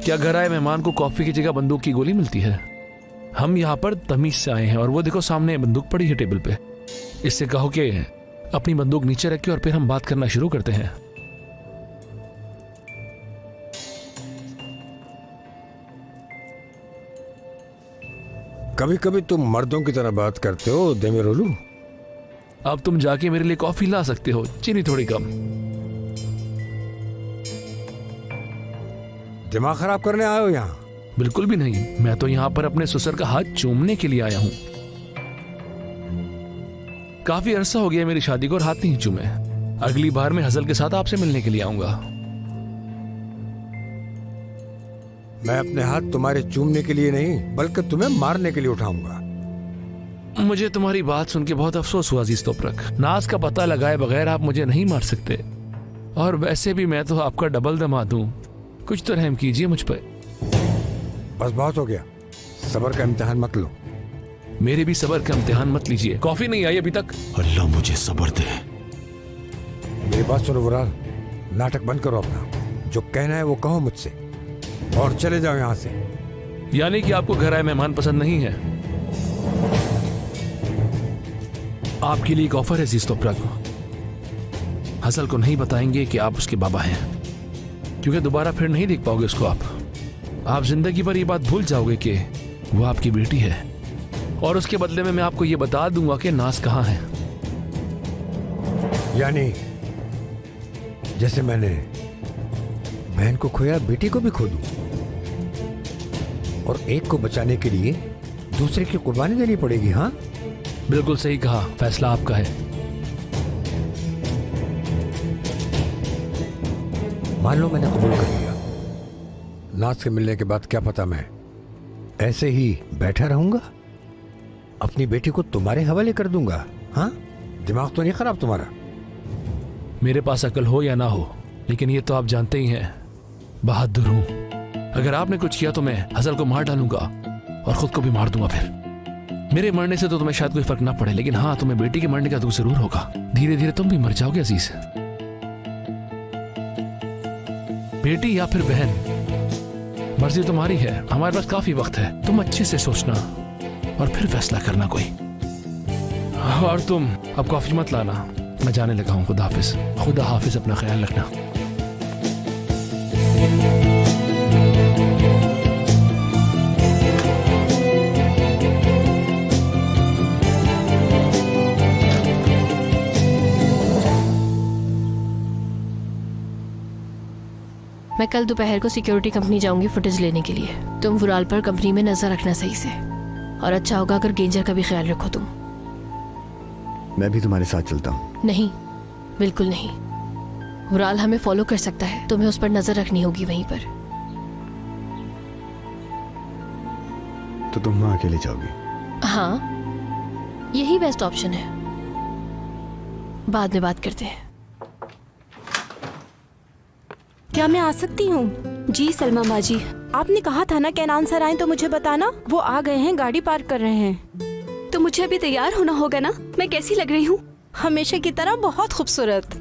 क्या घर आए मेहमान को कॉफी की जगह बंदूक की गोली मिलती है? हम यहाँ पर तमीज से आए हैं और वो देखो सामने बंदूक पड़ी है टेबल पे। इससे कहो कि अपनी बंदूक नीचे रखे और फिर हम बात करना शुरू करते हैं। कभी कभी तुम मर्दों की तरह बात करते हो देमिरोलू। अब तुम जाके मेरे लिए कॉफी ला सकते हो, चीनी थोड़ी कम। दिमाग खराब करने आए हो यहाँ? बिल्कुल भी नहीं, मैं तो यहाँ पर अपने ससुर का हाथ चूमने के लिए आया हूँ। काफी अरसा हो गया मेरी शादी को और हाथ नहीं चूमे। अगली बार मैं हसल के साथ आपसे मिलने के लिए आऊंगा। मैं अपने हाथ तुम्हारे चूमने के लिए नहीं बल्कि तुम्हें मारने के लिए उठाऊंगा। मुझे तुम्हारी बात सुन के बहुत अफसोस हुआ अजीज तोपरक। नाज का पता लगाए बगैर आप मुझे नहीं मार सकते, और वैसे भी मैं तो आपका डबल दामाद हूँ। कुछ तो रहम कीजिए मुझ पर। बस बहुत हो गया, सब्र का इम्तिहान मत लो। मेरे भी सब्र का इम्तिहान मत लीजिए। कॉफी नहीं आई अभी तक। अल्लाह मुझे सब्र दे। मेरी बात सुनो वुराल, नाटक बंद करो अपना। जो कहना है वो कहो मुझसे और चले जाओ यहाँ से। यानी कि आपको घर आए मेहमान पसंद नहीं है? आपके लिए एक ऑफर है अजीज तोपरक। हसल को नहीं बताएंगे कि आप उसके बाबा हैं, क्योंकि दोबारा फिर नहीं देख पाओगे उसको। आप जिंदगी भर ये बात भूल जाओगे कि वो आपकी बेटी है, और उसके बदले में मैं आपको ये बता दूंगा कि नाज कहाँ है। यानी जैसे मैंने बहन को खोया, बेटी को भी खो दूं, और एक को बचाने के लिए दूसरे की कुर्बानी देनी पड़ेगी। हाँ, बिल्कुल सही कहा, फैसला आपका है। मान लो मैंने कबूल कर लिया। नाज से मिलने के बाद क्या पता मैं ऐसे ही बैठा रहूंगा, अपनी बेटी को तुम्हारे हवाले कर दूंगा। हाँ, दिमाग तो नहीं खराब तुम्हारा? मेरे पास अकल हो या ना हो, लेकिन ये तो आप जानते ही हैं, बहादुर हूं। अगर आपने कुछ किया तो मैं हसल को मार डालूंगा और खुद को भी मार दूंगा। फिर मेरे मरने से तो तुम्हें शायद कोई फर्क ना पड़े, लेकिन हाँ, तुम्हें बेटी के मरने का दुख जरूर होगा। धीरे धीरे तुम भी मर जाओगे अजीज। बेटी या फिर बहन, मर्जी तुम्हारी है। हमारे पास काफी वक्त है, तुम अच्छे से सोचना और फिर फैसला करना कोई। और तुम अब कॉफी मत लाना, मैं जाने लगा हूं। खुदा हाफिज। खुदा हाफिज, अपना ख्याल रखना। मैं कल दोपहर को सिक्योरिटी कंपनी जाऊंगी फुटेज लेने के लिए। तुम वुराल पर कंपनी में नजर रखना सही से, और अच्छा होगा अगर गेंजर का भी ख्याल रखो तुम। मैं भी तुम्हारे साथ चलता हूँ। नहीं, बिल्कुल नहीं। वुराल हमें फॉलो कर सकता है, तुम्हें उस पर नजर रखनी होगी वहीं पर। तो तुम वहां अकेले जाओगी? हाँ, यही बेस्ट ऑप्शन है। बाद में बात करते हैं। क्या मैं आ सकती हूँ? जी सलमा बाजी, आपने कहा था ना कैनान सर आए तो मुझे बताना। वो आ गए हैं, गाड़ी पार्क कर रहे हैं। तो मुझे अभी तैयार होना होगा ना? मैं कैसी लग रही हूँ? हमेशा की तरह बहुत खूबसूरत।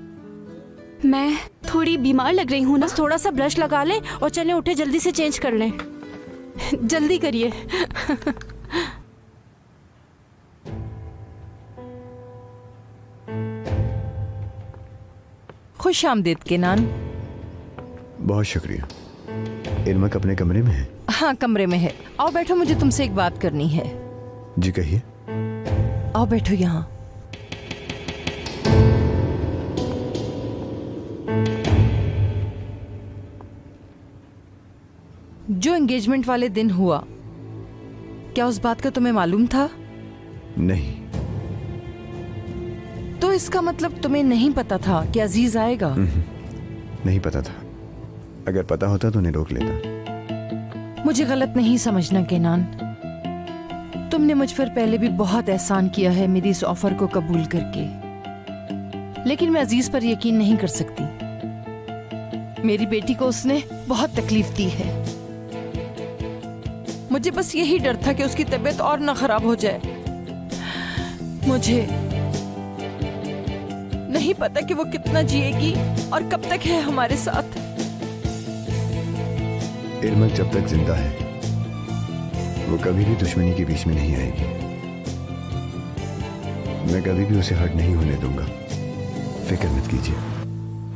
मैं थोड़ी बीमार लग रही हूँ ना? बस थोड़ा सा ब्रश लगा लें और चलें, उठे जल्दी से चेंज कर लें। जल्दी करिए। खुश आमदीद केनान। बहुत शुक्रिया। इरमक अपने कमरे में है? हाँ, कमरे में है। आओ बैठो, मुझे तुमसे एक बात करनी है। जी कहिए। आओ बैठो यहाँ। जो एंगेजमेंट वाले दिन हुआ, क्या उस बात का तुम्हें मालूम था? नहीं। तो इसका मतलब तुम्हें नहीं पता था कि अजीज आएगा? नहीं पता था। अगर पता होता तो नहीं रोक लेता। मुझे गलत नहीं समझना केनान, तुमने मुझ पर पहले भी बहुत एहसान किया है मेरी इस ऑफर को कबूल करके, लेकिन मैं अजीज पर यकीन नहीं कर सकती। मेरी बेटी को उसने बहुत तकलीफ दी है। मुझे बस यही डर था कि उसकी तबीयत और ना खराब हो जाए। मुझे नहीं पता कि वो कितना जिएगी और कब तक है हमारे साथ। इरमक जब तक जिंदा है वो कभी भी दुश्मनी के बीच में नहीं आएगी। मैं कभी भी उसे हर्ट नहीं होने दूंगा, फिक्र मत कीजिए।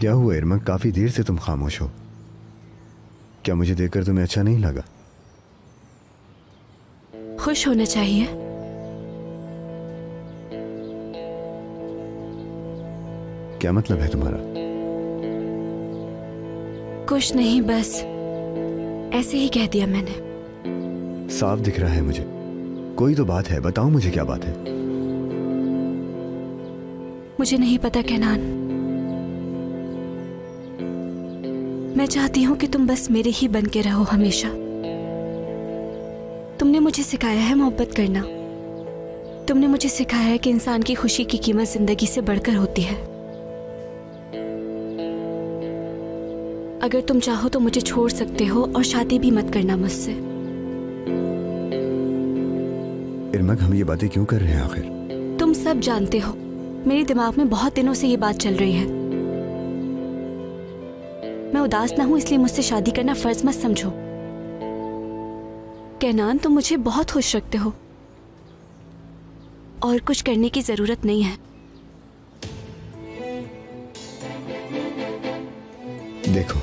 क्या हुआ इरमक, काफी देर से तुम खामोश हो। क्या मुझे देखकर तुम्हें अच्छा नहीं लगा? खुश होना चाहिए। क्या मतलब है तुम्हारा? कुछ नहीं, बस ऐसे ही कह दिया मैंने। साफ दिख रहा है मुझे। कोई तो बात है, बताओ मुझे क्या बात है। मुझे नहीं पता केनान। मैं चाहती हूँ कि तुम बस मेरे ही बन के रहो हमेशा। तुमने मुझे सिखाया है मोहब्बत करना। तुमने मुझे सिखाया है कि इंसान की खुशी की कीमत जिंदगी से बढ़कर होती है। अगर तुम चाहो तो मुझे छोड़ सकते हो और शादी भी मत करना मुझसे। इरमक, हम ये बातें क्यों कर रहे हैं आखिर? तुम सब जानते हो, मेरे दिमाग में बहुत दिनों से ये बात चल रही है। मैं उदास ना हूं इसलिए मुझसे शादी करना फर्ज मत समझो। केनान, तुम मुझे बहुत खुश रखते हो और कुछ करने की जरूरत नहीं है। देखो,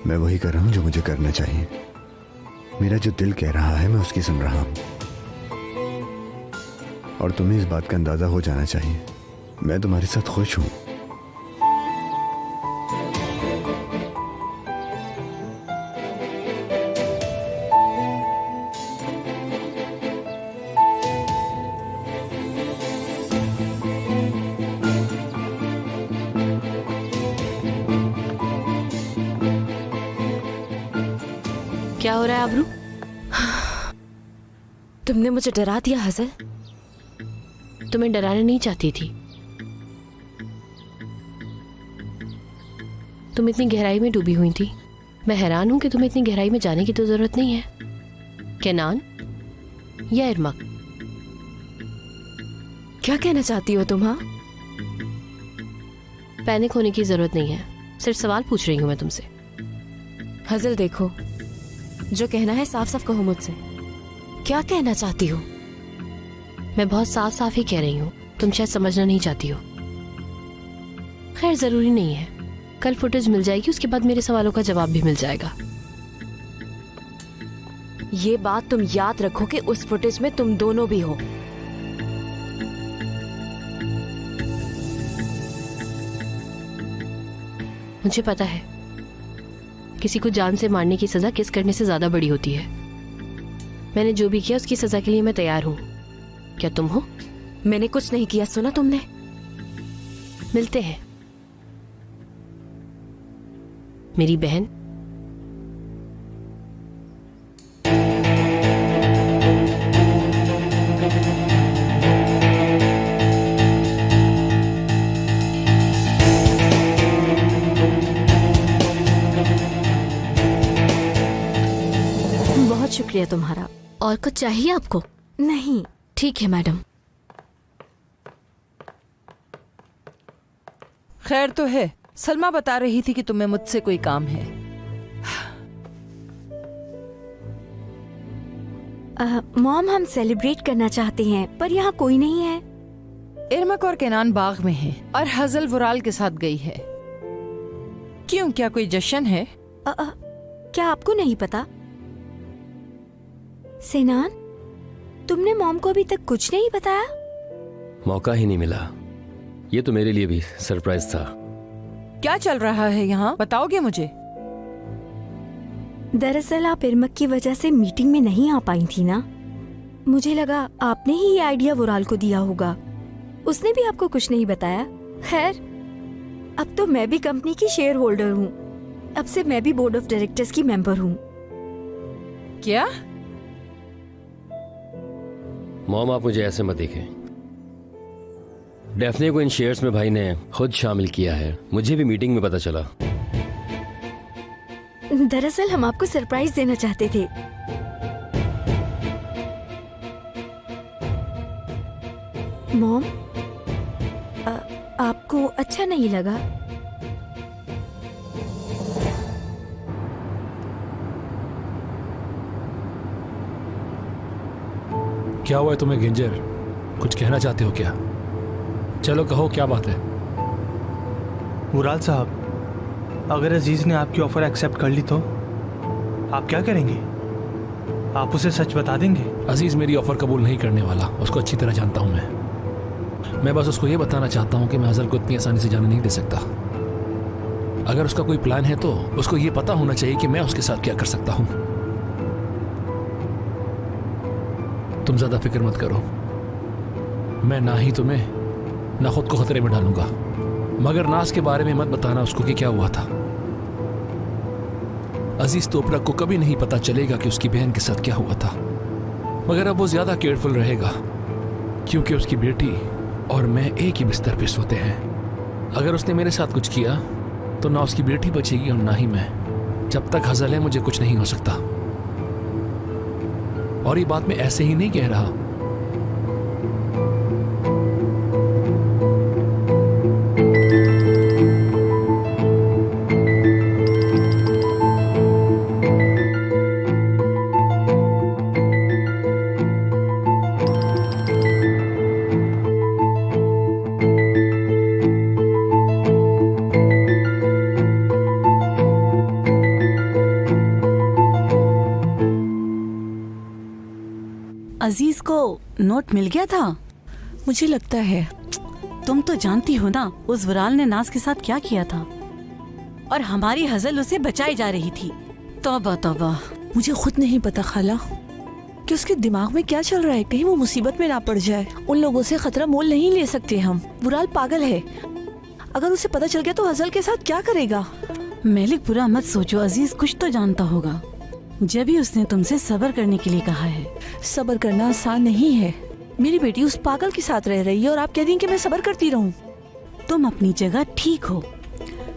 मैं वही कर रहा हूं जो मुझे करना चाहिए। मेरा जो दिल कह रहा है मैं उसकी सुन रहा हूं, और तुम्हें इस बात का अंदाजा हो जाना चाहिए मैं तुम्हारे साथ खुश हूं। क्या हो रहा है आबरू? तुमने मुझे डरा दिया हसल। तुम्हें डराना नहीं चाहती थी। तुम इतनी गहराई में डूबी हुई थी। मैं हैरान हूं कि तुम्हें इतनी गहराई में जाने की तो जरूरत नहीं है। केनान या इरमक? क्या कहना चाहती हो तुम? हाँ, पैनिक होने की जरूरत नहीं है, सिर्फ सवाल पूछ रही हूं मैं तुमसे। हजल देखो, जो कहना है साफ साफ कहो मुझसे। क्या कहना चाहती हो? मैं बहुत साफ साफ ही कह रही हूँ, तुम शायद समझना नहीं चाहती हो। खैर जरूरी नहीं है, कल फुटेज मिल जाएगी, उसके बाद मेरे सवालों का जवाब भी मिल जाएगा। ये बात तुम याद रखो कि उस फुटेज में तुम दोनों भी हो। मुझे पता है किसी को जान से मारने की सजा किस करने से ज्यादा बड़ी होती है। मैंने जो भी किया उसकी सजा के लिए मैं तैयार हूँ। क्या तुम हो? मैंने कुछ नहीं किया, सुना तुमने? मिलते हैं मेरी बहन। बहुत शुक्रिया तुम्हारा। और कुछ चाहिए आपको? नहीं, ठीक है मैडम। खैर तो है। सलमा बता रही थी कि तुम्हें मुझसे कोई काम है। मॉम, हम सेलिब्रेट करना चाहते हैं पर यहाँ कोई नहीं है। इरमक और केनान बाग में हैं और हजल वुराल के साथ गई है। क्यों, क्या कोई जश्न है? क्या आपको नहीं पता? सेनान, तुमने मॉम को अभी तक कुछ नहीं बताया? मौका ही नहीं मिला। ये तो मेरे लिए भी सरप्राइज था। क्या चल रहा है यहाँ, बताओगे मुझे? दरअसल आप इरमक की वजह से मीटिंग में नहीं आ पाई थी ना। मुझे लगा आपने ही ये आइडिया वुराल को दिया होगा। उसने भी आपको कुछ नहीं बताया। खैर, अब तो मैं भी कंपनी की शेयर होल्डर हूँ। अब से मैं भी बोर्ड ऑफ डायरेक्टर्स की मेंबर हूँ। क्या? मॉम, आप मुझे ऐसे मत देखें। डेफने को इन शेयर्स में भाई ने खुद शामिल किया है। मुझे भी मीटिंग में पता चला। दरअसल हम आपको सरप्राइज देना चाहते थे। मॉम, आपको अच्छा नहीं लगा? क्या हुआ है तुम्हें गिंजर? कुछ कहना चाहते हो क्या? चलो कहो, क्या बात है? मुराद साहब, अगर अजीज ने आपकी ऑफर एक्सेप्ट कर ली तो आप क्या करेंगे? आप उसे सच बता देंगे? अजीज मेरी ऑफर कबूल नहीं करने वाला, उसको अच्छी तरह जानता हूं मैं बस उसको ये बताना चाहता हूं कि मैं हज़ल को इतनी आसानी से जाने नहीं दे सकता। अगर उसका कोई प्लान है तो उसको ये पता होना चाहिए कि मैं उसके साथ क्या कर सकता हूं। तुम ज्यादा फिक्र मत करो, मैं ना ही तुम्हें ना खुद को खतरे में डालूंगा, मगर नाज के बारे में मत बताना उसको कि क्या हुआ था। अजीज तोपरक को कभी नहीं पता चलेगा कि उसकी बहन के साथ क्या हुआ था, मगर अब वो ज्यादा केयरफुल रहेगा क्योंकि उसकी बेटी और मैं एक ही बिस्तर पे सोते हैं। अगर उसने मेरे साथ कुछ किया तो ना उसकी बेटी बचेगी और ना ही मैं। जब तक हज़ल है मुझे कुछ नहीं हो सकता। और ये बात मैं ऐसे ही नहीं कह रहा। अजीज को नोट मिल गया था? मुझे लगता है। तुम तो जानती हो ना उस वराल ने नाज के साथ क्या किया था, और हमारी हज़ल उसे बचाई जा रही थी। तौबा तौबा। मुझे खुद नहीं पता खाला कि उसके दिमाग में क्या चल रहा है। कहीं वो मुसीबत में ना पड़ जाए। उन लोगों से खतरा मोल नहीं ले सकते हम। बुराल पागल है, अगर उसे पता चल गया तो हज़ल के साथ क्या करेगा? मेलिक बुरा मत सोचो, अजीज कुछ तो जानता होगा, जब ही उसने तुमसे सब्र करने के लिए कहा है। सब्र करना आसान नहीं है। मेरी बेटी उस पागल के साथ रह रही है और आप कह रही हैं कि मैं सब्र करती रहूं। तुम अपनी जगह ठीक हो।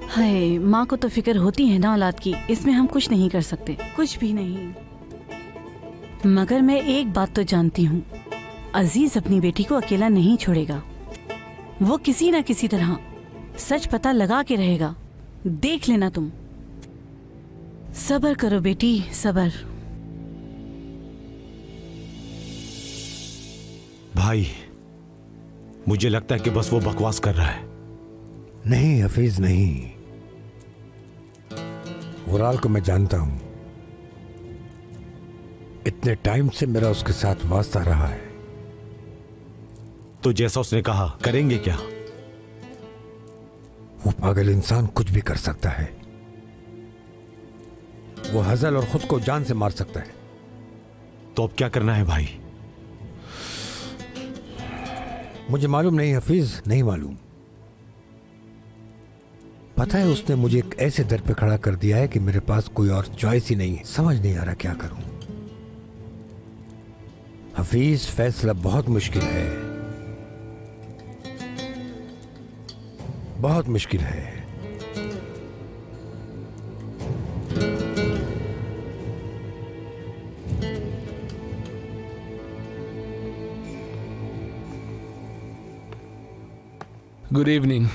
हाय, माँ को तो फिक्र होती है ना औलाद की, इसमें हम कुछ नहीं कर सकते, कुछ भी नहीं। मगर मैं एक बात तो जानती हूँ, अजीज अपनी बेटी को अकेला नहीं छोड़ेगा। वो किसी न किसी तरह सच पता लगा के रहेगा, देख लेना तुम। सब्र करो बेटी, सब्र। भाई, मुझे लगता है कि बस वो बकवास कर रहा है। नहीं हफीज, नहीं। वराल को मैं जानता हूं, इतने टाइम से मेरा उसके साथ वास्ता रहा है। तो जैसा उसने कहा करेंगे क्या? वो पागल इंसान कुछ भी कर सकता है। वो हज़ल और खुद को जान से मार सकता है। तो अब क्या करना है भाई? मुझे मालूम नहीं हफीज, नहीं मालूम। पता है उसने मुझे एक ऐसे दर पे खड़ा कर दिया है कि मेरे पास कोई और चॉइस ही नहीं है। समझ नहीं आ रहा क्या करूं। हफीज, फैसला बहुत मुश्किल है, बहुत मुश्किल है। Good evening.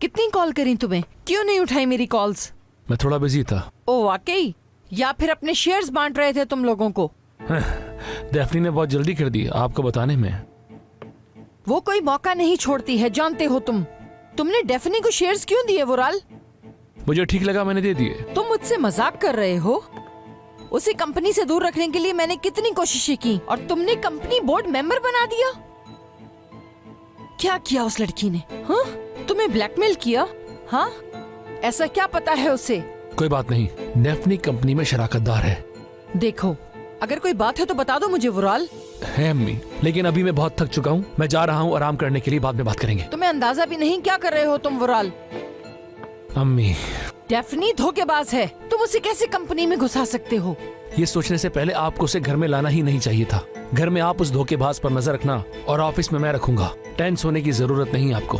कितनी कॉल करी तुम्हें, क्यों नहीं उठाई मेरी कॉल्स? मैं थोड़ा बिजी था। ओ वाकई? या फिर अपने शेयर्स बांट रहे थे तुम लोगों को? डेफनी ने बहुत जल्दी कर दी आपको बताने में। वो कोई मौका नहीं छोड़ती है, जानते हो तुम। तुमने डेफनी को शेयर्स क्यों दिए वराल? मुझे ठीक लगा, मैंने दे दिए। तुम मुझसे मजाक कर रहे हो? उसे कंपनी से दूर रखने के लिए मैंने कितनी कोशिशें की और तुमने कंपनी बोर्ड मेंबर बना दिया। क्या किया उस लड़की ने? हाँ, तुम्हें ब्लैकमेल किया? हाँ, ऐसा क्या पता है उसे? कोई बात नहीं, डेफनी कंपनी में शराकतदार है। देखो, अगर कोई बात है तो बता दो मुझे वराल। है अम्मी, लेकिन अभी मैं बहुत थक चुका हूँ। मैं जा रहा हूँ आराम करने के लिए, बाद में बात करेंगे। तुम्हें अंदाजा भी नहीं क्या कर रहे हो तुम वराल। अम्मी, डेफनी धोखेबाज है, तुम उसे कैसे कंपनी में घुसा सकते हो? ये सोचने से पहले आपको उसे घर में लाना ही नहीं चाहिए था। घर में आप उस धोखेबाज पर नजर रखना और ऑफिस में मैं रखूंगा। टेंस होने की जरूरत नहीं आपको।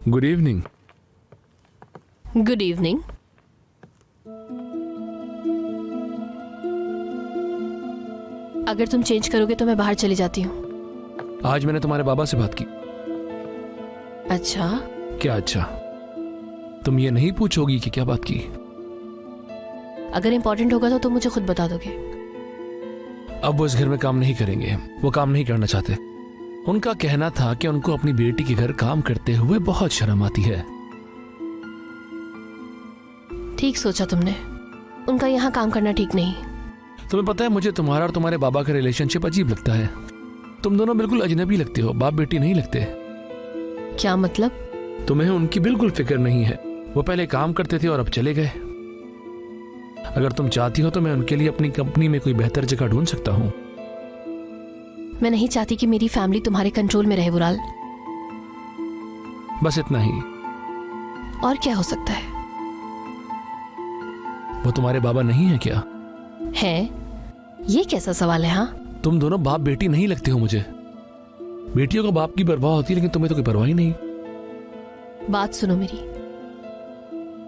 Good evening. Good evening. अगर तुम चेंज करोगे तो मैं बाहर चली जाती हूँ। आज मैंने तुम्हारे बाबा से बात की। अच्छा, क्या अच्छा? तुम ये नहीं पूछोगी कि क्या बात की? अगर इम्पोर्टेंट होगा तो तुम मुझे खुद बता दोगे। अब वो इस घर में काम नहीं करेंगे, वो काम नहीं करना चाहते। उनका कहना था कि उनको अपनी बेटी के घर काम करते हुए बहुत शर्म आती है। ठीक सोचा तुमने, उनका यहाँ काम करना ठीक नहीं। तुम्हें पता है, मुझे तुम्हारा और तुम्हारे बाबा का रिलेशनशिप अजीब लगता है। तुम दोनों बिल्कुल अजनबी लगते हो, बाप बेटी नहीं लगते। क्या मतलब? तुम्हें उनकी बिल्कुल फिक्र नहीं है। वो पहले काम करते थे और अब चले गए। अगर तुम चाहती हो तो मैं उनके लिए अपनी कंपनी में कोई बेहतर जगह ढूंढ सकता हूँ। मैं नहीं चाहती कि मेरी फैमिली तुम्हारे कंट्रोल में रहे वुराल। बस इतना ही। और क्या हो सकता है? वो तुम्हारे बाबा नहीं है क्या? है? ये कैसा सवाल है? हाँ, तुम दोनों बाप बेटी नहीं लगते हो मुझे। बेटियों को बाप की परवाह होती है, लेकिन तुम्हें तो कोई परवाह ही नहीं। बात सुनो मेरी,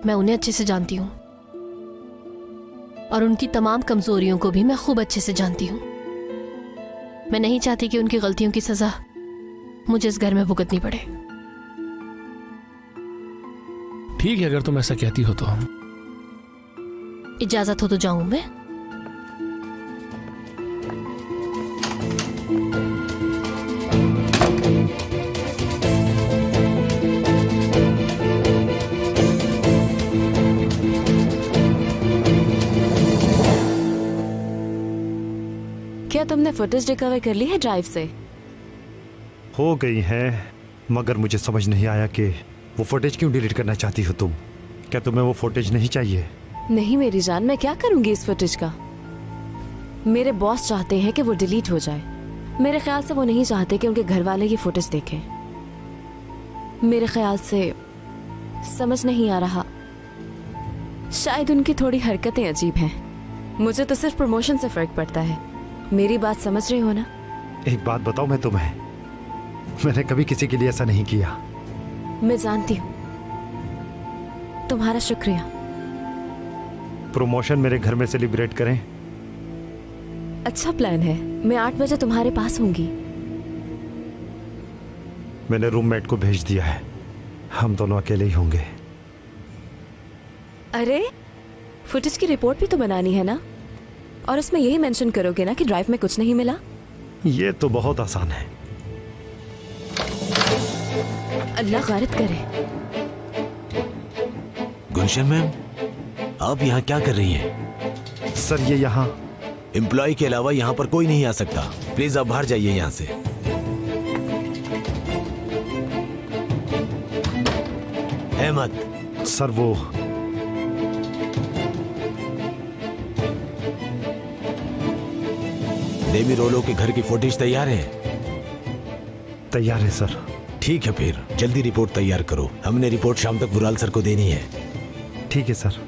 मैं उन्हें अच्छे से जानती हूँ और उनकी तमाम कमजोरियों को भी मैं खूब अच्छे से जानती हूँ। मैं नहीं चाहती कि उनकी गलतियों की सजा मुझे इस घर में भुगतनी पड़े। ठीक है, अगर तुम ऐसा कहती हो तो। इजाजत हो तो जाऊं मैं? क्या तुमने फुटेज रिकवर कर ली है ड्राइव से? हो गई है, मगर मुझे समझ नहीं आया कि वो फुटेज क्यों डिलीट करना चाहती हो तुम। क्या तुम्हें वो फुटेज नहीं चाहिए? नहीं मेरी जान, मैं क्या करूंगी इस फुटेज का। मेरे बॉस चाहते हैं कि वो डिलीट हो जाए। मेरे ख्याल से वो नहीं चाहते कि उनके घर वाले ये फुटेज देखें। मेरे ख्याल से समझ नहीं आ रहा, शायद उनकी थोड़ी हरकतें अजीब हैं। मुझे तो सिर्फ प्रमोशन से फर्क पड़ता है। मेरी बात समझ रहे हो ना? एक बात बताओ मैं तुम्हें, मैंने कभी किसी के लिए ऐसा नहीं किया। मैं जानती हूँ। तुम्हारा शुक्रिया। प्रमोशन मेरे घर में सेलिब्रेट करें? अच्छा प्लान है। मैं 8 बजे तुम्हारे पास होंगी। मैंने रूममेट को भेज दिया है, हम दोनों अकेले ही होंगे। अरे फुटेज की रिपोर्ट भी तो बनानी है ना, और उसमें यही मेंशन करोगे ना कि ड्राइव में कुछ नहीं मिला। ये तो बहुत आसान है। अल्लाह गारत करे। गुलशन मैम, आप यहाँ क्या कर रही हैं? सर ये यहाँ एम्प्लॉय के अलावा यहाँ पर कोई नहीं आ सकता। प्लीज आप बाहर जाइए यहाँ से। अहमद। सर वो डेमी रोलो के घर की फुटेज तैयार है? तैयार है सर। ठीक है, फिर जल्दी रिपोर्ट तैयार करो। हमने रिपोर्ट शाम तक वुराल सर को देनी है। ठीक है सर।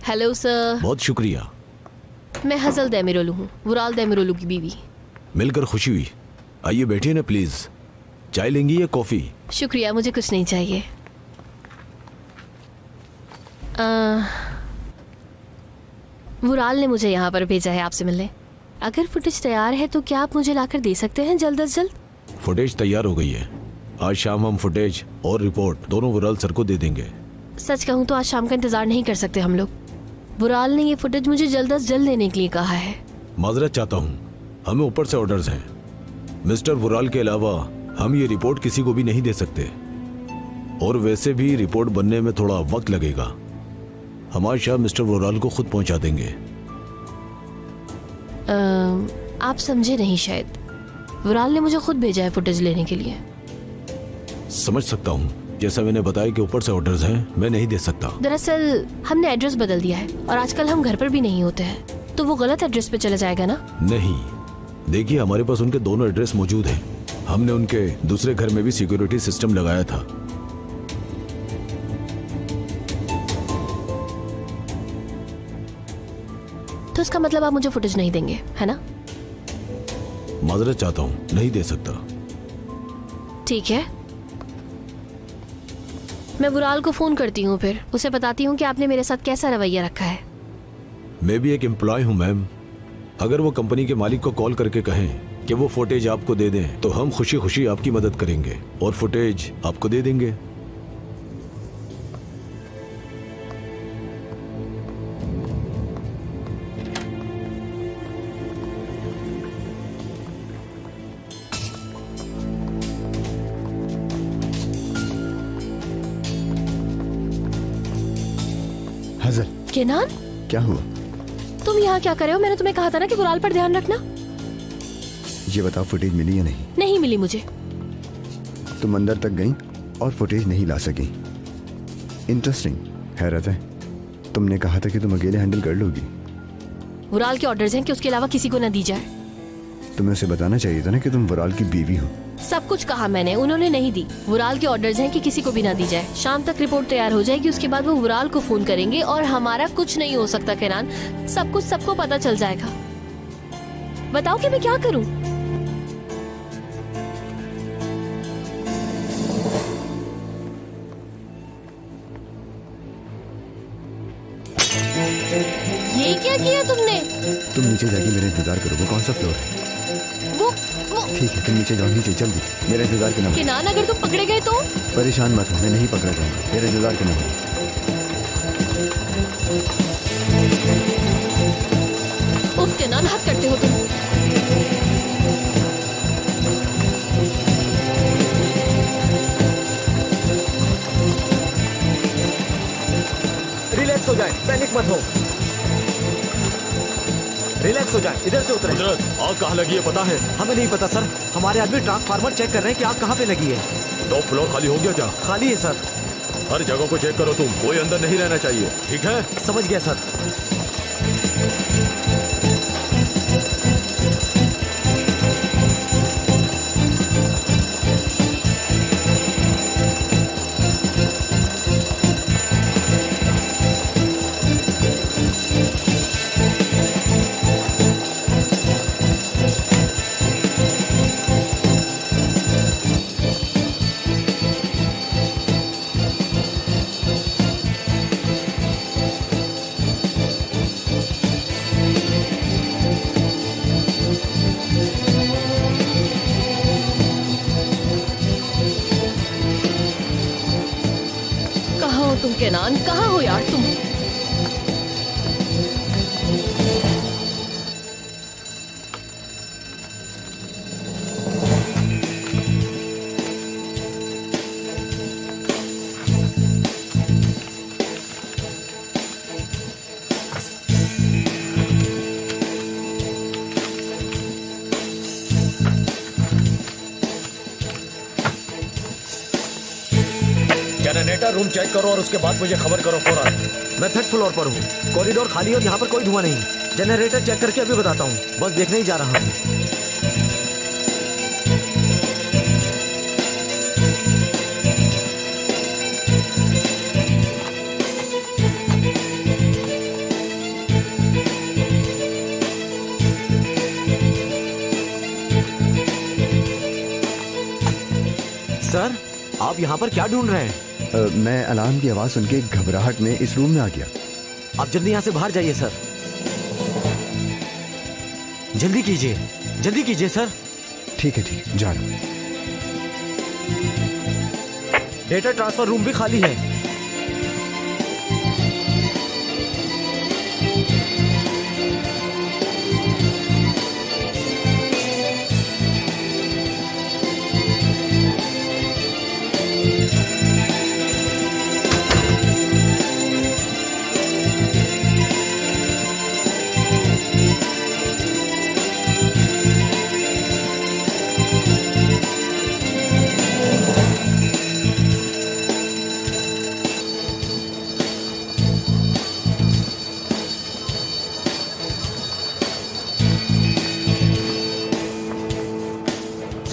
Hello sir. बहुत शुक्रिया। मैं हसल देमिरोलू हूँ, वुराल देमिरोलू की बीवी। मिलकर खुशी हुई। आइए बैठिए ना प्लीज। चाय लेंगी या कॉफी? शुक्रिया, मुझे कुछ नहीं चाहिए। वुराल ने मुझे यहाँ पर भेजा है आपसे मिलने। अगर फुटेज तैयार है तो क्या आप मुझे लाकर दे सकते हैं जल्द अज जल्द? फुटेज तैयार हो गई है। आज शाम हम फुटेज और रिपोर्ट दोनों वुराल सर को दे देंगे। सच कहूँ तो आज शाम का इंतजार नहीं कर सकते हम लोग। वुराल ने ये फुटेज मुझे जल्द अज जल्द देने के लिए कहा है। माजरत चाहता हूँ, हमें ऊपर से ऑर्डर्स हैं। मिस्टर वुराल के अलावा हम ये रिपोर्ट किसी को भी नहीं दे सकते, और वैसे भी रिपोर्ट बनने में थोड़ा वक्त लगेगा। हमारे शाह मिस्टर वुराल को खुद पहुंचा देंगे। आप समझे नहीं शायद। वुराल ने मुझे खुद भेजा है फुटेज लेने के लिए। समझ सकता हूँ, जैसा मैंने बताया कि ऊपर से ऑर्डर्स हैं, मैं नहीं दे सकता। दरअसल हमने एड्रेस बदल दिया है और आजकल हम घर पर भी नहीं होते हैं, तो वो गलत एड्रेस पे चला जाएगा ना? नहीं, देखिए हमारे पास उनके दोनों एड्रेस मौजूद हैं। हमने उनके दूसरे घर में भी सिक्योरिटी सिस्टम लगाया था। तो इसका मतलब आप मुझे फुटेज नहीं देंगे, है ना? माजरत चाहता हूँ, नहीं दे सकता। ठीक है, मैं वुराल को फोन करती हूँ, फिर उसे बताती हूँ कि आपने मेरे साथ कैसा रवैया रखा है। मैं भी एक एम्प्लॉय हूँ मैम। अगर वो कंपनी के मालिक को कॉल करके कहें कि वो फुटेज आपको दे दें तो हम खुशी खुशी आपकी मदद करेंगे और फुटेज आपको दे देंगे। हजल, केनान, क्या हुआ? तुम यहाँ क्या कर रहे हो? मैंने तुम्हें कहा था ना कि वुराल पर ध्यान रखना। ये बताओ, फुटेज मिली या नहीं? नहीं मिली मुझे। तुम अंदर तक गई और फुटेज नहीं ला सकी। इंटरेस्टिंग। हैरत है, तुमने कहा था कि तुम अकेले हैंडल कर लोगी। वुराल के ऑर्डर्स हैं कि उसके अलावा किसी को न दी जाए। तुम्हें उसे बताना चाहिए था ना कि तुम वुराल की बीवी हो। सब कुछ कहा मैंने, उन्होंने नहीं दी। वुराल के ऑर्डर्स हैं कि किसी को भी ना दी जाए। शाम तक रिपोर्ट तैयार हो जाएगी, उसके बाद वो वुराल को फोन करेंगे और हमारा कुछ नहीं हो सकता केनान। सब कुछ सबको पता चल जाएगा। बताओ कि मैं क्या करूं? ये क्या किया तुमने? तुम नीचे जाके मेरा इंतजार करो। वो कौन सा फ्लोर है? वो ठीक है, तुम नीचे जाओ, नीचे जल्दी। मेरा इंतजार करना। केनान, अगर तुम पकड़े गए तो? परेशान मत हो, मैं नहीं पकड़ा जाऊंगा। मेरा इंतजार करना। उफ केनान, हद करते हो तुम। रिलैक्स हो जाए, पैनिक मत हो। रिलैक्स हो जाए, इधर से उतरे। आग कहाँ लगी है पता है? हमें नहीं पता सर, हमारे आदमी ट्रांसफार्मर चेक कर रहे हैं कि आग कहाँ पे लगी है। टॉप फ्लोर खाली हो गया क्या? खाली है सर। हर जगह को चेक करो तुम, कोई अंदर नहीं रहना चाहिए, ठीक है? समझ गया सर। कहाँ हो तुम केनान? कहाँ हो यार तुम? जनरेटर रूम चेक करो और उसके बाद मुझे खबर करो फौरन। मैं थर्ड फ्लोर पर हूँ, कॉरिडोर खाली और यहाँ पर कोई धुआं नहीं। जनरेटर चेक करके अभी बताता हूँ, बस देखने ही जा रहा हूँ। सर, आप यहाँ पर क्या ढूंढ रहे हैं? मैं अलार्म की आवाज सुन के घबराहट में इस रूम में आ गया। आप जल्दी यहाँ से बाहर जाइए सर। जल्दी कीजिए सर। ठीक है, जा रहा हूँ। डेटा ट्रांसफर रूम भी खाली है।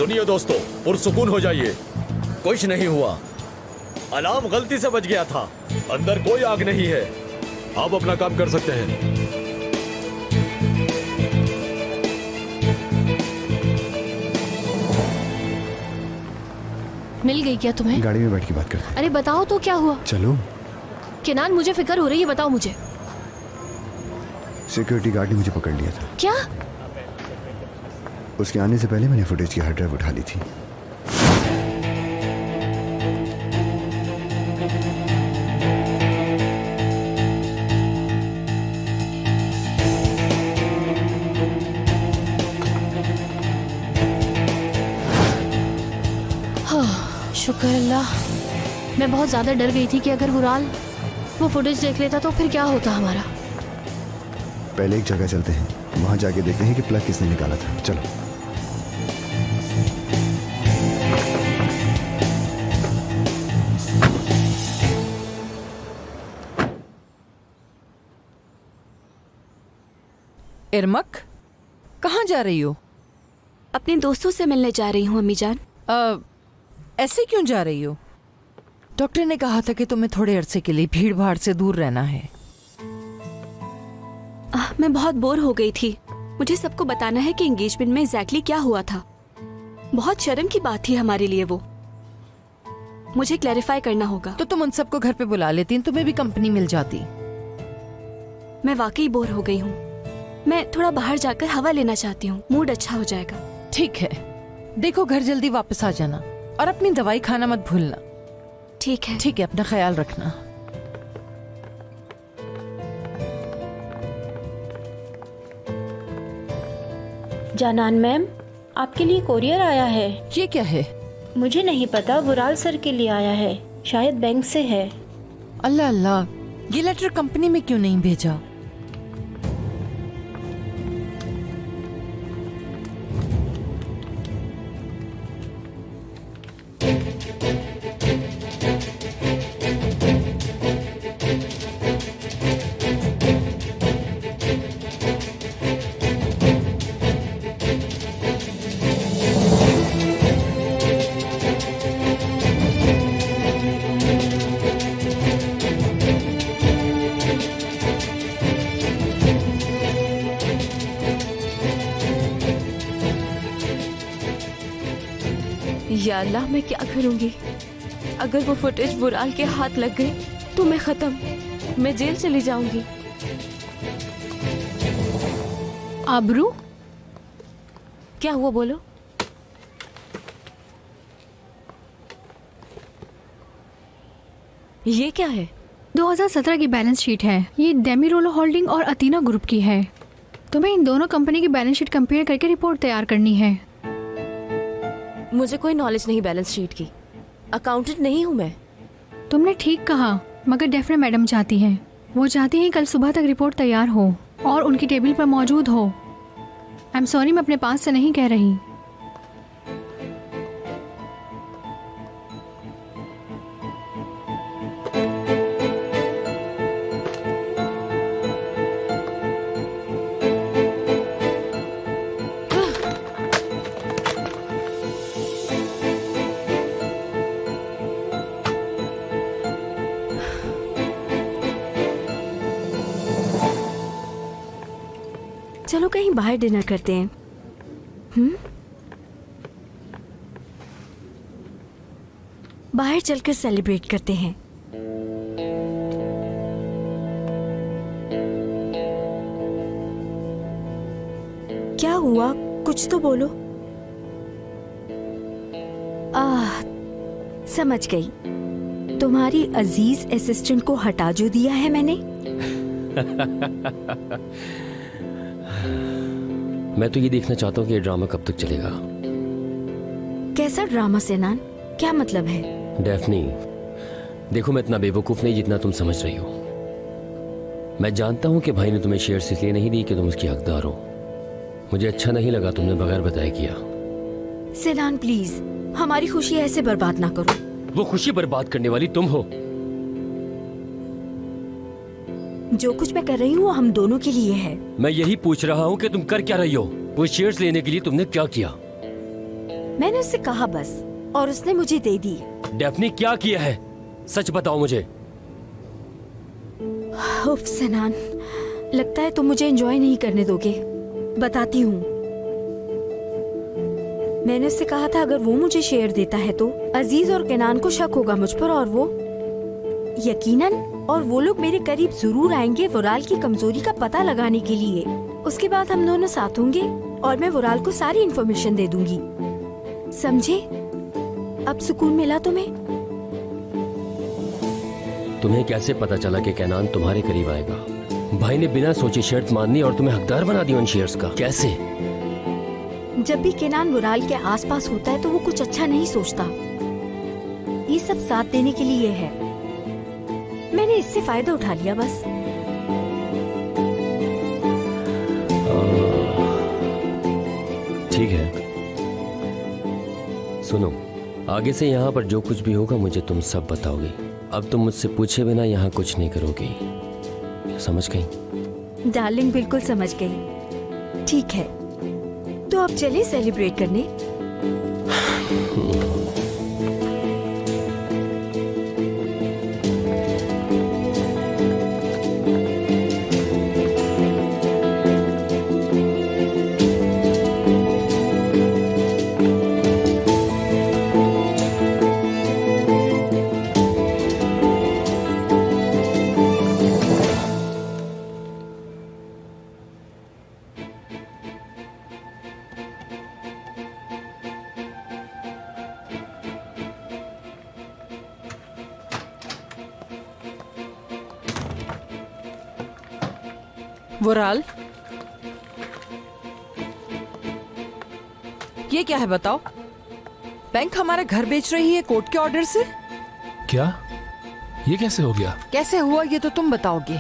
सुनिए दोस्तों, पुरसुकून हो जाइए। कुछ नहीं हुआ, अलार्म गलती से बज गया था। अंदर कोई आग नहीं है। आप अपना काम कर सकते हैं। मिल गई क्या तुम्हें? गाड़ी में बैठ के बात करते हैं। अरे बताओ तो क्या हुआ? चलो। केनान, मुझे फिक्र हो रही है, बताओ मुझे। सिक्योरिटी गार्ड ने मुझे पकड़ लिया था। क्या? उसके आने से पहले मैंने फुटेज की हार्ड ड्राइव उठा ली थी। शुक्र अल्लाह। मैं बहुत ज्यादा डर गई थी कि अगर वुराल वो फुटेज देख लेता तो फिर क्या होता हमारा। पहले एक जगह चलते हैं, वहां जाके देखते हैं कि प्लग किसने निकाला था। चलो। इरमक, कहाँ जा रही हो? अपने दोस्तों से मिलने जा रही हूँ अम्मी जान। ऐसे क्यों जा रही हो? डॉक्टर ने कहा था कि तुम्हें थोड़े अरसे के लिए भीड़ भाड़ से दूर रहना है। मैं बहुत बोर हो गई थी। मुझे सबको बताना है कि एंगेजमेंट में एग्जैक्टली क्या हुआ था। बहुत शर्म की बात थी हमारे लिए वो। मुझे क्लैरिफाई करना होगा। तो तुम उन सबको घर पे बुला लेती, तुम्हें भी कंपनी मिल जाती। मैं वाकई बोर हो गई हूँ। मैं थोड़ा बाहर जाकर हवा लेना चाहती हूँ, मूड अच्छा हो जाएगा। ठीक है, देखो घर जल्दी वापस आ जाना और अपनी दवाई खाना मत भूलना। ठीक है। ठीक है, अपना ख्याल रखना। जानान मैम, आपके लिए कोरियर आया है। ये क्या है? मुझे नहीं पता, वुराल सर के लिए आया है, शायद बैंक से है। अल्लाह अल्लाह, ये लेटर कंपनी में क्यों नहीं भेजा? या अल्लाह, मैं क्या करूंगी? अगर वो फुटेज वुराल के हाथ लग गई तो मैं खत्म, मैं जेल चली जाऊंगी। आबरू, क्या हुआ बोलो? ये क्या है? 2017 की बैलेंस शीट है। ये डेमिरोलो होल्डिंग और अतीना ग्रुप की है। तुम्हें इन दोनों कंपनी की बैलेंस शीट कंपेयर करके रिपोर्ट तैयार करनी है। मुझे कोई नॉलेज नहीं बैलेंस शीट की। अकाउंटेंट नहीं हूँ मैं। तुमने ठीक कहा, मगर डेफने मैडम चाहती हैं। वो चाहती हैं कल सुबह तक रिपोर्ट तैयार हो और उनकी टेबल पर मौजूद हो। आई एम सॉरी, मैं अपने पास से नहीं कह रही। चलो कहीं बाहर डिनर करते हैं। बाहर चलकर सेलिब्रेट करते हैं। क्या हुआ? कुछ तो बोलो। समझ गई। तुम्हारी अजीज असिस्टेंट को हटा जो दिया है मैंने। मैं तो ये देखना चाहता हूँ कि ये ड्रामा कब तक चलेगा। कैसा ड्रामा सेनान? क्या मतलब है? डेफनी, देखो मैं इतना बेवकूफ नहीं जितना तुम समझ रही हो। मैं जानता हूँ कि भाई ने तुम्हें शेयर्स इसलिए नहीं दी कि तुम उसकी हकदार हो। मुझे अच्छा नहीं लगा तुमने बगैर बताए किया। सेनान प्लीज, हमारी खुशी ऐसे बर्बाद ना करो। वो खुशी बर्बाद करने वाली तुम हो। जो कुछ मैं कर रही हूँ वो हम दोनों के लिए है। मैं यही पूछ रहा हूँ कि तुम कर क्या रही हो? वो शेयर्स लेने के लिए तुमने क्या किया? मैंने उससे कहा बस, और उसने मुझे दे दी। डेफनी क्या किया है, सच बताओ मुझे। उफ सनान, लगता है तुम मुझे एंजॉय नहीं करने दोगे। बताती हूँ। मैंने उससे कहा था अगर वो मुझे शेयर देता है तो अजीज और केनान को शक होगा मुझ पर, और वो यकीनन, और वो लोग मेरे करीब जरूर आएंगे वुराल की कमजोरी का पता लगाने के लिए। उसके बाद हम दोनों साथ होंगे और मैं वुराल को सारी इन्फॉर्मेशन दे दूंगी। समझे? अब सुकून मिला तुम्हें? तुम्हें कैसे पता चला कि कैनान तुम्हारे करीब आएगा? भाई ने बिना सोचे शर्त मानी और तुम्हें हकदार बना दिया उन शेयर्स का। कैसे? जब भी केनान वुराल के आसपास होता है तो वो कुछ अच्छा नहीं सोचता। ये सब साथ देने के लिए है। मैंने इससे फायदा उठा लिया बस। ठीक है, सुनो, आगे से यहाँ पर जो कुछ भी होगा मुझे तुम सब बताओगे। अब तुम मुझसे पूछे बिना यहाँ कुछ नहीं करोगे, समझ गई? डार्लिंग बिल्कुल समझ गई। ठीक है, तो अब चलिए सेलिब्रेट करने। वुराल, ये क्या है बताओ? बैंक हमारा घर बेच रही है कोर्ट के ऑर्डर से? क्या? ये कैसे हो गया? कैसे हुआ ये तो तुम बताओगे।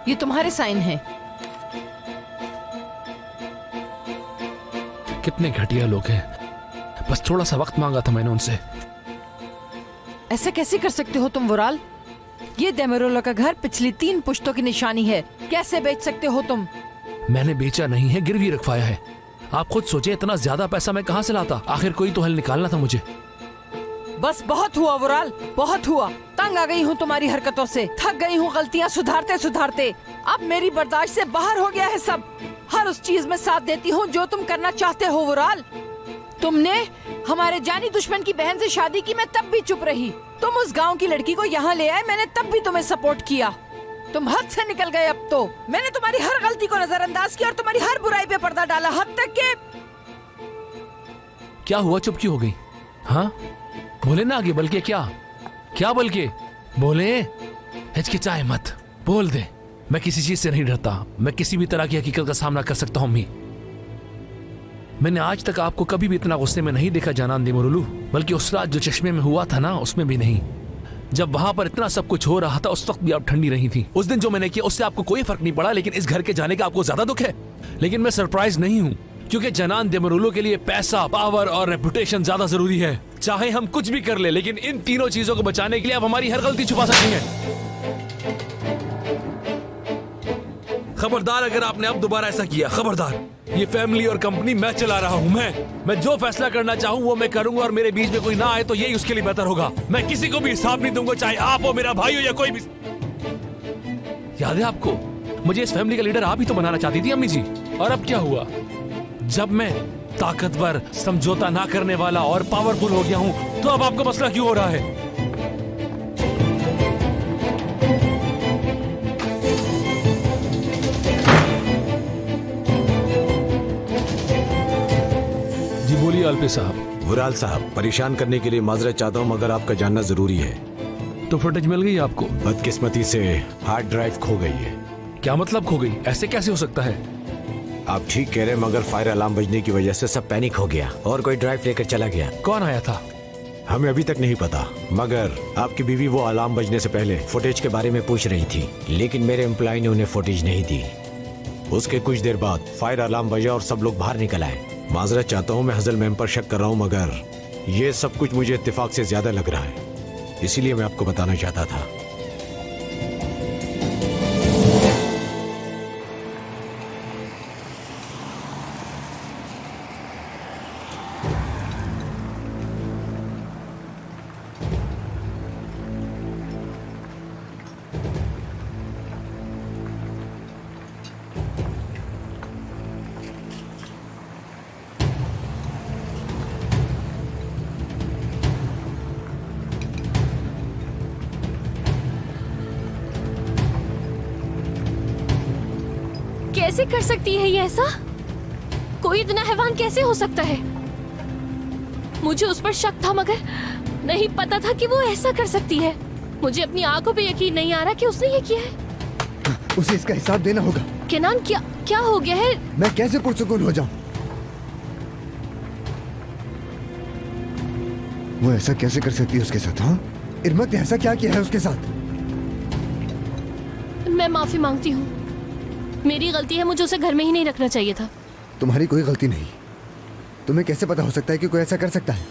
ये तुम्हारे साइन हैं। कितने घटिया लोग हैं। बस थोड़ा सा वक्त मांगा था मैंने उनसे। ऐसे कैसे कर सकते हो तुम वुराल? ये डेमेरोला का घर पिछली 3 पुश्तों की निशानी है। कैसे बेच सकते हो तुम? मैंने बेचा नहीं है, गिरवी रखवाया है। आप खुद सोचे इतना ज्यादा पैसा मैं कहां से लाता? आखिर कोई तो हल निकालना था मुझे। बस बहुत हुआ वुराल, बहुत हुआ। तंग आ गई हूँ तुम्हारी हरकतों से, थक गई हूँ गलतियाँ सुधारते सुधारते। अब मेरी बर्दाश्त से बाहर हो गया है सब। हर उस चीज में साथ देती हूँ जो तुम करना चाहते हो वुराल। तुमने हमारे जानी दुश्मन की बहन से शादी की, मैं तब भी चुप रही। तुम उस गांव की लड़की को यहाँ ले आए, मैंने तब भी तुम्हें सपोर्ट किया। तुम हद से निकल गए। अब तो मैंने तुम्हारी हर गलती को नजरअंदाज किया और तुम्हारी हर बुराई पे पर्दा डाला, हद तक के। क्या हुआ, चुप क्यों हो गई? हाँ बोले ना आगे, बल्कि क्या बल्कि बोले। हिचकिचाए मत, बोल दे। मैं किसी चीज से नहीं डरता। मैं किसी भी तरह की हकीकत का सामना कर सकता हूँ अम्मी। मैंने आज तक आपको कभी भी इतना गुस्से में नहीं देखा जानान देमरुलू, बल्कि उस रात जो चश्मे में हुआ था ना, उसमें भी नहीं। जब वहां पर इतना सब कुछ हो रहा था उस वक्त भी आप ठंडी रही थी। उस दिन जो मैंने किया उससे आपको कोई फर्क नहीं पड़ा, लेकिन इस घर के जाने का आपको ज्यादा दुख है। लेकिन मैं सरप्राइज नहीं हूँ, क्योंकि जनान देमरुलू के लिए पैसा, पावर और रेपुटेशन ज्यादा जरूरी है। चाहे हम कुछ भी कर ले, लेकिन इन तीनों चीजों को बचाने के लिए आप हमारी हर गलती छुपा सकती हैं। खबरदार अगर आपने अब दोबारा ऐसा किया, खबरदार। ये फैमिली और कंपनी मैं चला रहा हूँ। मैं जो फैसला करना चाहूँ वो मैं करूंगा, और मेरे बीच में कोई ना आए तो यही उसके लिए बेहतर होगा। मैं किसी को भी हिसाब नहीं दूंगा, चाहे आप हो, मेरा भाई हो, या कोई भी। याद है आपको, मुझे इस फैमिली का लीडर आप ही तो बनाना चाहती थी अम्मी जी। और अब क्या हुआ? जब मैं ताकतवर, समझौता ना करने वाला और पावरफुल हो गया हूँ, तो अब आपको मसला क्यों हो रहा है? बोलिए अल्पे साहब। वुराल साहब, परेशान करने के लिए माजरत चाहता हूँ, मगर आपका जानना जरूरी है। तो फुटेज मिल गई आपको? बदकिस्मती से हार्ड ड्राइव खो गई है। क्या मतलब खो गई? ऐसे कैसे हो सकता है? आप ठीक कह रहे हैं, मगर फायर अलार्म बजने की वजह से सब पैनिक हो गया और कोई ड्राइव लेकर चला गया। कौन आया था? हमें अभी तक नहीं पता, मगर आपकी बीवी वो अलार्म बजने से पहले फुटेज के बारे में पूछ रही थी, लेकिन मेरे एम्प्लॉय ने उन्हें फुटेज नहीं दी। उसके कुछ देर बाद फायर अलार्म बजा और सब लोग बाहर निकल आए। माजरत चाहता हूँ, मैं हजल मैम पर शक कर रहा हूँ, मगर ये सब कुछ मुझे इत्तेफाक से ज्यादा लग रहा है, इसीलिए मैं आपको बताना चाहता था। कैसे कर सकती है ये ऐसा? कोई इतना हैवान कैसे हो सकता है? मुझे उस पर शक था मगर नहीं पता था कि वो ऐसा कर सकती है। मुझे अपनी आंखों पे यकीन नहीं आ रहा कि उसने ये किया है। उसे इसका हिसाब देना होगा। केनान, क्या क्या हो गया है? मैं कैसे पुरसुकून हो जाऊं? वो ऐसा कैसे कर सकती है उसके साथ? हाँ, इरमत ने ऐसा क्या किया है उसके साथ? मैं माफी मांगती हूँ, मेरी गलती है। मुझे उसे घर में ही नहीं रखना चाहिए था। तुम्हारी कोई गलती नहीं। तुम्हें कैसे पता हो सकता है कि कोई ऐसा कर सकता है?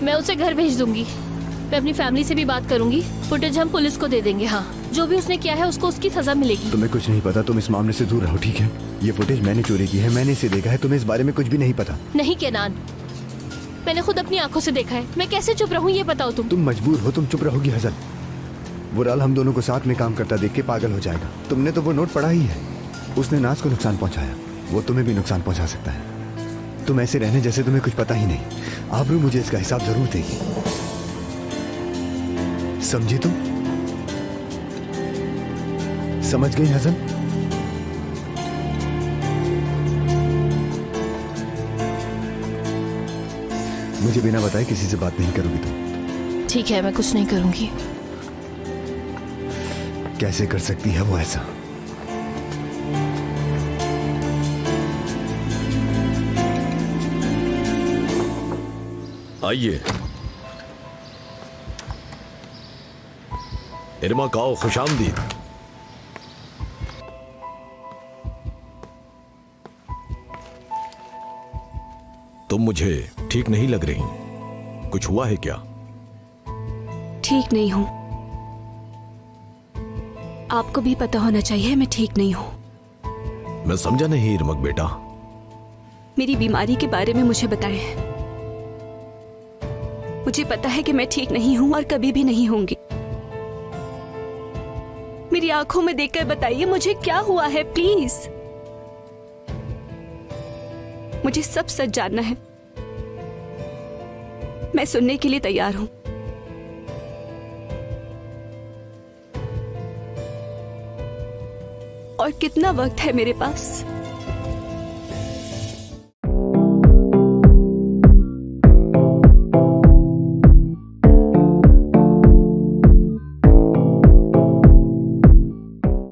मैं उसे घर भेज दूंगी। मैं अपनी फैमिली से भी बात करूंगी। फुटेज हम पुलिस को दे देंगे। हाँ, जो भी उसने किया है उसको उसकी सजा मिलेगी। तुम्हें कुछ नहीं पता, तुम इस मामले से दूर रहो, ठीक है? ये फुटेज मैंने चोरी की है, मैंने इसे देखा है। तुम्हें इस बारे में कुछ भी नहीं पता। नहीं केनान, मैंने खुद अपनी आंखों से देखा है। मैं कैसे चुप रहूं ये बताओ तुम। तुम मजबूर हो, तुम चुप रहोगी हसन। वुराल हम दोनों को साथ में काम करता देख के पागल हो जाएगा। तुमने तो वो नोट पढ़ा ही है। उसने नाज को नुकसान पहुंचाया, वो तुम्हें भी नुकसान पहुंचा सकता है। तुम ऐसे रहने जैसे तुम्हें कुछ पता ही नहीं। आबरू मुझे इसका हिसाब जरूर देगी, समझी तुम? समझ गई हसन? मुझे बिना बताए किसी से बात नहीं करोगी तुम? ठीक है, मैं कुछ नहीं करूंगी। कैसे कर सकती है वो ऐसा? आइए। इरमा काओ, खुशामदीद। तुम मुझे ठीक नहीं लग रही। कुछ हुआ है क्या? ठीक नहीं हूँ। आपको भी पता होना चाहिए मैं ठीक नहीं हूँ। मैं समझा नहीं इरमक बेटा। मेरी बीमारी के बारे में मुझे बताएं। मुझे पता है कि मैं ठीक नहीं हूँ और कभी भी नहीं होंगी। मेरी आंखों में देखकर बताइए मुझे क्या हुआ है, प्लीज। मुझे सब सच जानना है। मैं सुनने के लिए तैयार हूं। और कितना वक्त है मेरे पास?